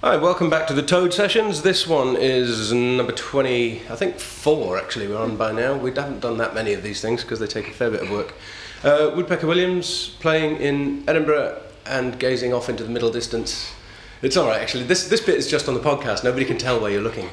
Hi, welcome back to the Toad Sessions. This one is number 20, I think 4 actually we're on by now. We haven't done that many of these things because they take a fair bit of work. Woodpecker Wooliams playing in Edinburgh and gazing off into the middle distance. It's alright actually, this bit is just on the podcast, nobody can tell where you're looking.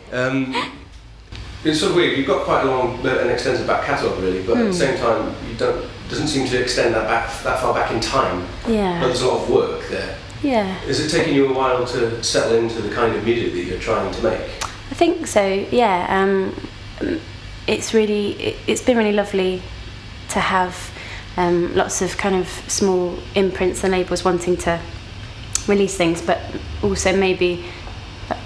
It's sort of weird, you've got quite a long and extensive back catalogue really, but at the same time doesn't seem to extend that far back in time. Yeah. But there's a lot of work there. Yeah. Is it taking you a while to settle into the kind of music that you're trying to make? I think so, yeah. It's been really lovely to have lots of kind of small imprints and labels wanting to release things, but also maybe,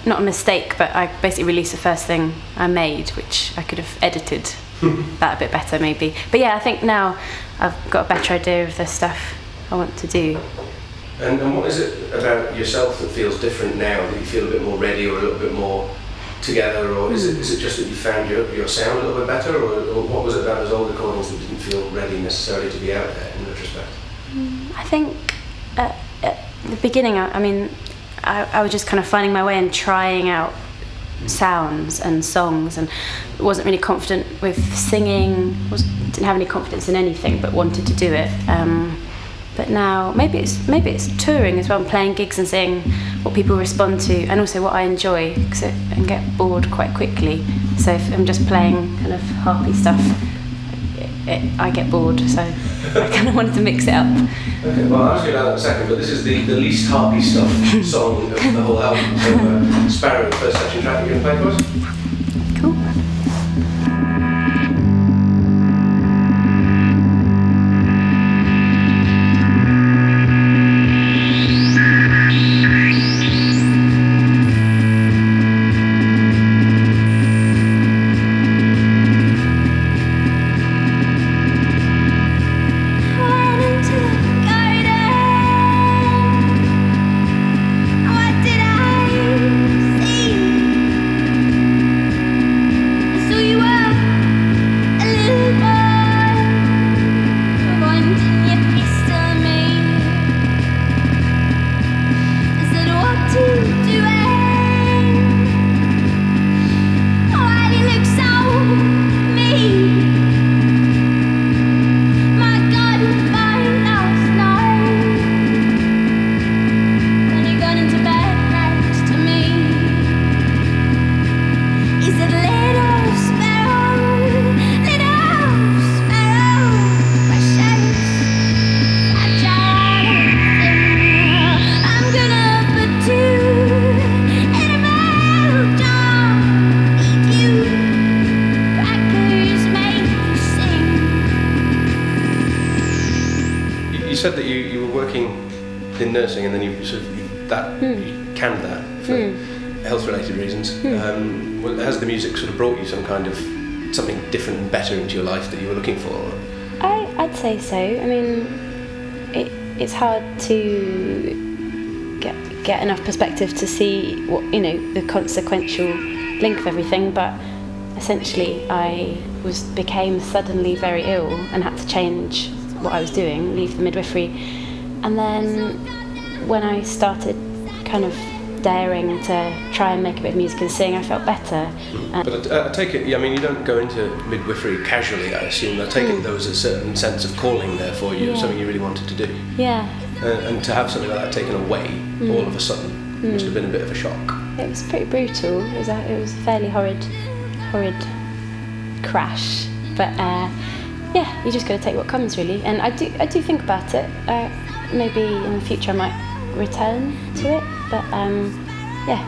not a mistake, but I basically released the first thing I made, which I could have edited that a bit better maybe. But yeah, I think now I've got a better idea of the stuff I want to do. And what is it about yourself that feels different now, that you feel a bit more ready or a little bit more together, or is it just that you found your sound a little bit better, or what was it about those old recordings that didn't feel ready necessarily to be out there in retrospect? I think at the beginning, I was just kind of finding my way and trying out sounds and songs, and wasn't really confident with singing, didn't have any confidence in anything, but wanted to do it. But now maybe it's touring as well, and playing gigs and seeing what people respond to, and also what I enjoy, because I can get bored quite quickly. So if I'm just playing kind of harpy stuff, I get bored. So I kind of wanted to mix it up. Okay, well I'll ask you about that in a second, but this is the least harpy stuff song of the whole album. So Sparrow, the first section track you're going to play for us? Cool. You said that you were working in nursing, and then you canned that for health-related reasons. Has the music sort of brought you something different and better into your life that you were looking for? I'd say so. I mean, it's hard to get enough perspective to see what, the consequential link of everything, but essentially I became suddenly very ill and had to change what I was doing, leave the midwifery, and then when I started kind of daring to try and make a bit of music and sing, I felt better. But I take it, I mean, you don't go into midwifery casually, I assume. I take it there was a certain sense of calling there for you, something you really wanted to do. Yeah. And to have something like that taken away all of a sudden must have been a bit of a shock. It was pretty brutal. It was a fairly horrid crash, but yeah, you just got to take what comes really. And I do think about it. Maybe in the future I might return to it, but yeah,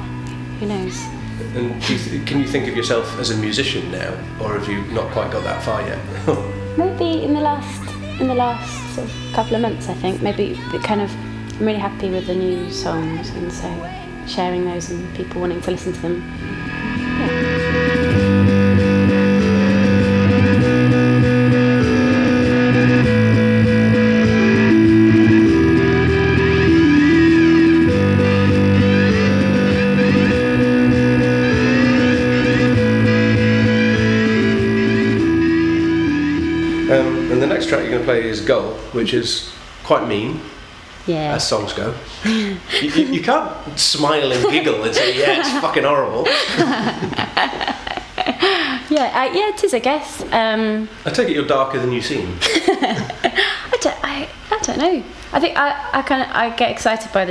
who knows. And can you think of yourself as a musician now, or have you not quite got that far yet? Maybe in the last sort of couple of months, I think. Maybe I'm really happy with the new songs, and so sharing those and people wanting to listen to them. Yeah. And the next track you're going to play is Gull, which is quite mean. Yeah. As songs go. You can't smile and giggle and say, yeah, it's fucking horrible. Yeah, it is, I guess. I take it you're darker than you seem. I don't know. I think I get excited by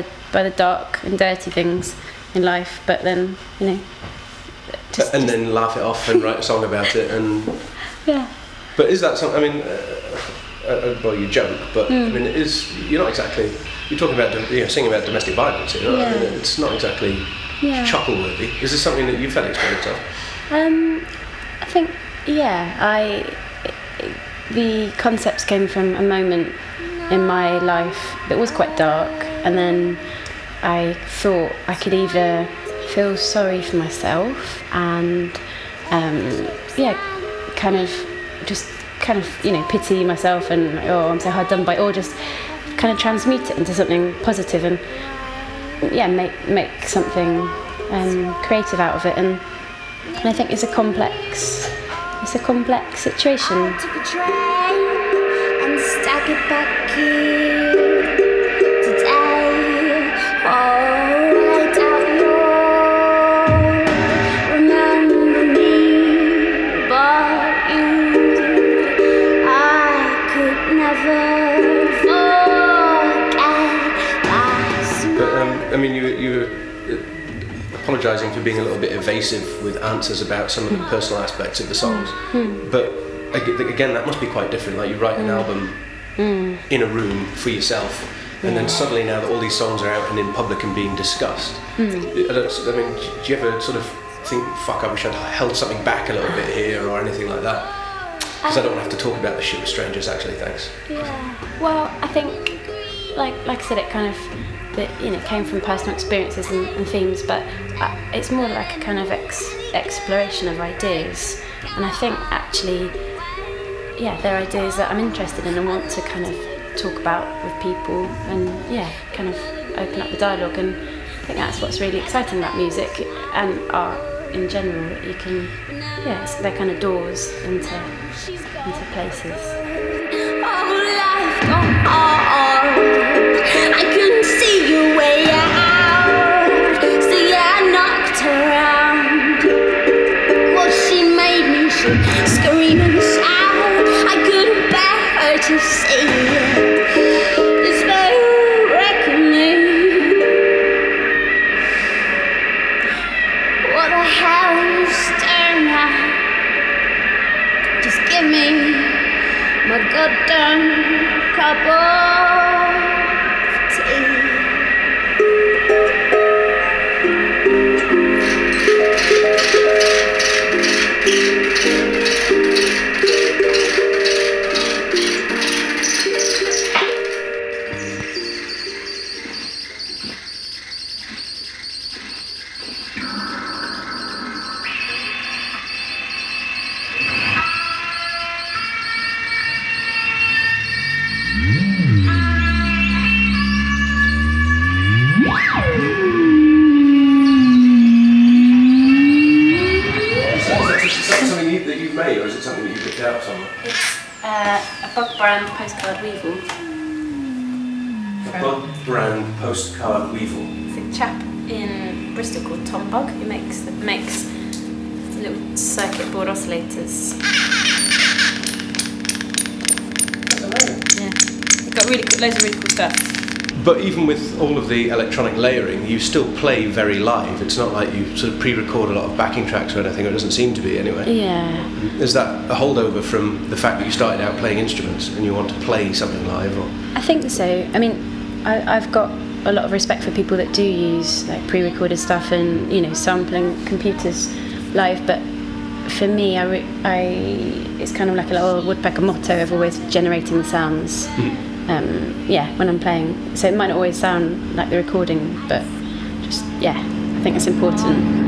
the dark and dirty things in life, but then and then laugh it off and write a song about it, and yeah. But is that something? I mean, well, you joke, but I mean, you're not exactly. You're talking about singing about domestic violence here. Right? I mean, it's not exactly chuckle-worthy. Is this something that you've had experience of? I think the concepts came from a moment in my life that was quite dark, and then I thought I could either feel sorry for myself and pity myself and I'm so hard done by, or just kind of transmute it into something positive and make something creative out of it, and I think it's a complex situation. I took a train and stuck it back here today. Oh, I doubt you'll remember me, but you, I could never forget last night. But I mean, you were apologising for being a little bit evasive with answers about some of the personal aspects of the songs, but again, that must be quite different. Like, you write an album in a room for yourself, and then suddenly, now that all these songs are out and in public and being discussed, I mean, do you ever sort of think, fuck, I wish I'd held something back a little bit here, or anything like that? Because I don't want to have to talk about this shit with strangers, actually, thanks. Yeah, well, I think, like I said, it kind of came from personal experiences and themes, but it's more like a kind of exploration of ideas, and I think actually, they're ideas that I'm interested in and want to kind of talk about with people, and kind of open up the dialogue, and I think that's what's really exciting about music and art in general, that you can, they're kind of doors into places. I couldn't see your way out, so I knocked her out. Well, she made me scream and shout. I couldn't bear her to see this very reckoning. What the hell are you staring at? Just give me my goddamn cup of tea. Or is it something that you picked out somewhere? It's a Bug brand postcard weevil. A Bug brand postcard weevil. It's a chap in Bristol called Tom Bug who makes little circuit board oscillators. That's amazing. Yeah, they've got loads of really cool stuff. But even with all of the electronic layering, you still play very live. It's not like you sort of pre-record a lot of backing tracks or anything, or it doesn't seem to be anyway. Yeah. Is that a holdover from the fact that you started out playing instruments and you want to play something live? Or? I think so. I mean, I've got a lot of respect for people that do use like pre-recorded stuff and sampling computers live, but for me, it's kind of like a little Woodpecker motto of always generating the sounds. When I'm playing, so it might not always sound like the recording, but just I think it's important.